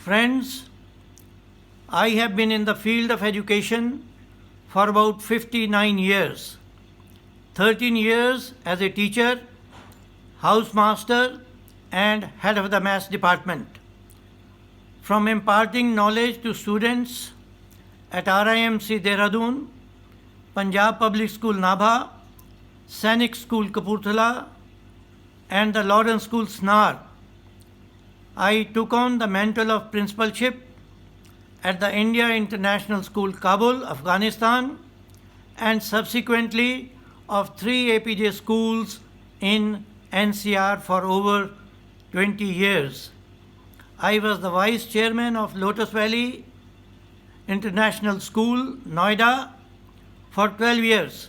Friends, I have been in the field of education for about 59 years. 13 years as a teacher, housemaster, and head of the maths department. From imparting knowledge to students at RIMC Dehradun, Punjab Public School Nabha, Sainik School Kapurthala, and the Lawrence School Snar, I took on the mantle of principalship at the India International School Kabul, Afghanistan, and subsequently of 3 APJ schools in NCR for over 20 years. I was the vice chairman of Lotus Valley International School, Noida, for 12 years.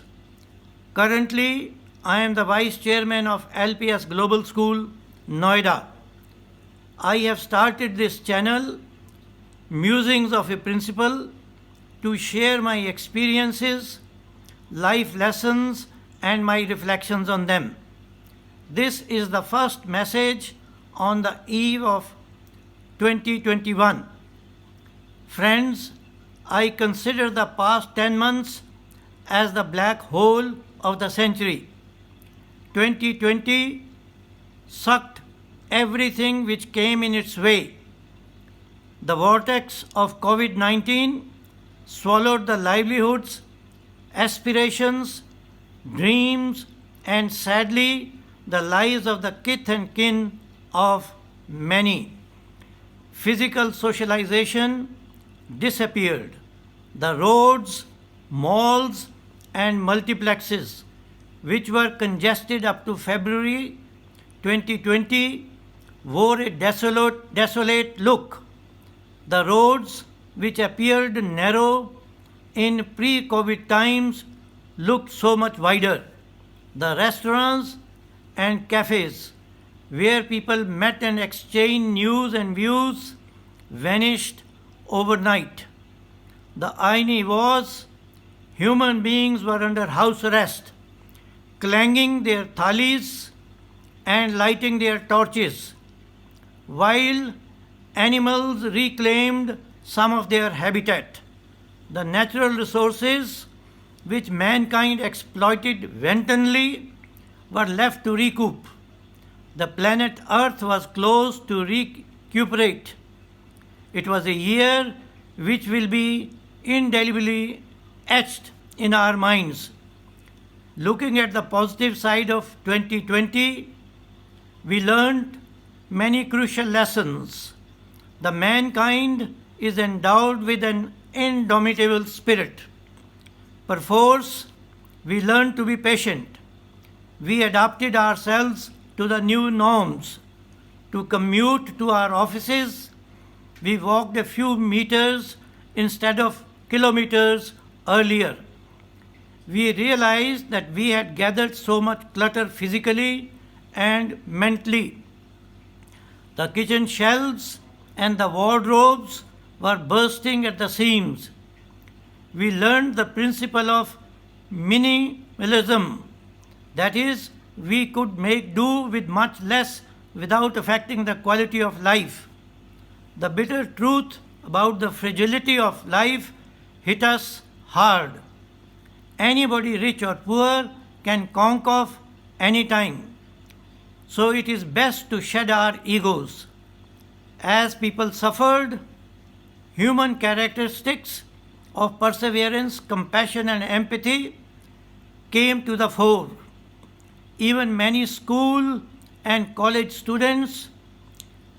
Currently, I am the vice chairman of LPS Global School, Noida. I have started this channel, Musings of a Principal, to share my experiences, life lessons, and my reflections on them. This is the first message on the eve of 2021. Friends, I consider the past 10 months as the black hole of the century. 2020 sucked everything which came in its way. The vortex of COVID-19 swallowed the livelihoods, aspirations, dreams, and sadly, the lives of the kith and kin of many. Physical socialization disappeared. The roads, malls, and multiplexes, which were congested up to February 2020, wore a desolate look. The roads, which appeared narrow in pre-COVID times, looked so much wider. The restaurants and cafes, where people met and exchanged news and views, vanished overnight. The irony was, human beings were under house arrest, clanging their thalis and lighting their torches, while animals reclaimed some of their habitat. The natural resources which mankind exploited wantonly were left to recoup. The planet Earth was close to recuperate. It was a year which will be indelibly etched in our minds. Looking at the positive side of 2020, we learned many crucial lessons. The mankind is endowed with an indomitable spirit. Perforce, we learned to be patient. We adapted ourselves to the new norms. To commute to our offices, we walked a few meters instead of kilometers earlier. We realized that we had gathered so much clutter physically and mentally. The kitchen shelves and the wardrobes were bursting at the seams. We learned the principle of minimalism. That is, we could make do with much less without affecting the quality of life. The bitter truth about the fragility of life hit us hard. Anybody, rich or poor, can conk off any time. So it is best to shed our egos. As people suffered, human characteristics of perseverance, compassion, and empathy came to the fore. Even many school and college students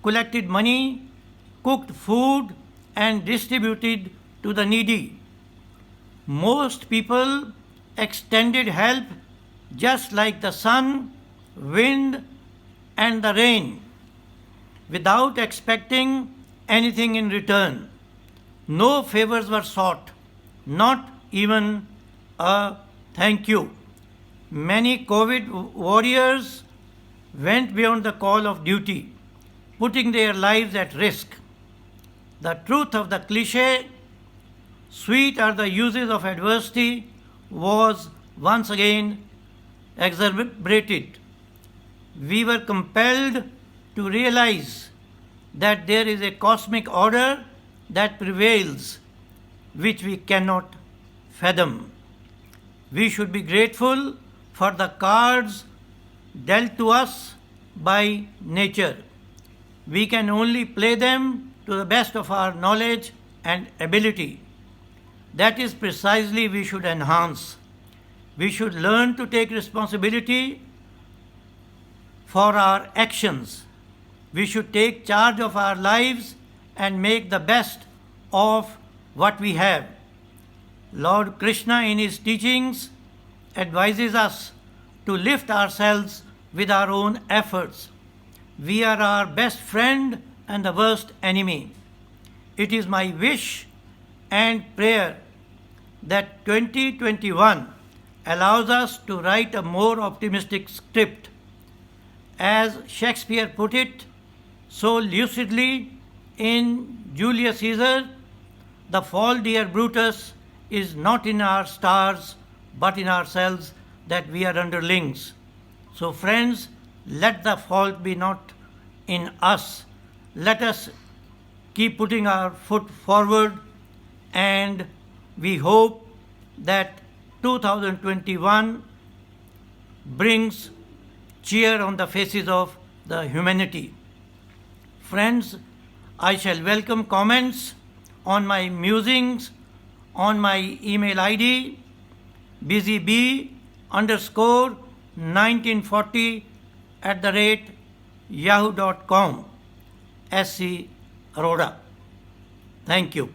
collected money, cooked food, and distributed to the needy. Most people extended help just like the sun, wind, and the rain, without expecting anything in return. No favors were sought, not even a thank you. Many COVID warriors went beyond the call of duty, putting their lives at risk. The truth of the cliche, sweet are the uses of adversity, was once again exacerbated. We were compelled to realize that there is a cosmic order that prevails which we cannot fathom. We should be grateful for the cards dealt to us by nature. We can only play them to the best of our knowledge and ability. That is precisely we should enhance. We should learn to take responsibility for our actions. We should take charge of our lives and make the best of what we have. Lord Krishna in his teachings advises us to lift ourselves with our own efforts. We are our best friend and the worst enemy. It is my wish and prayer that 2021 allows us to write a more optimistic script. As Shakespeare put it so lucidly in Julius Caesar, the fault, dear Brutus, is not in our stars but in ourselves that we are underlings. So, friends, let the fault be not in us. Let us keep putting our foot forward, and we hope that 2021 brings cheer on the faces of the humanity. Friends, I shall welcome comments on my musings on my email ID busyb_1940 @yahoo.com. SC Arora. Thank you.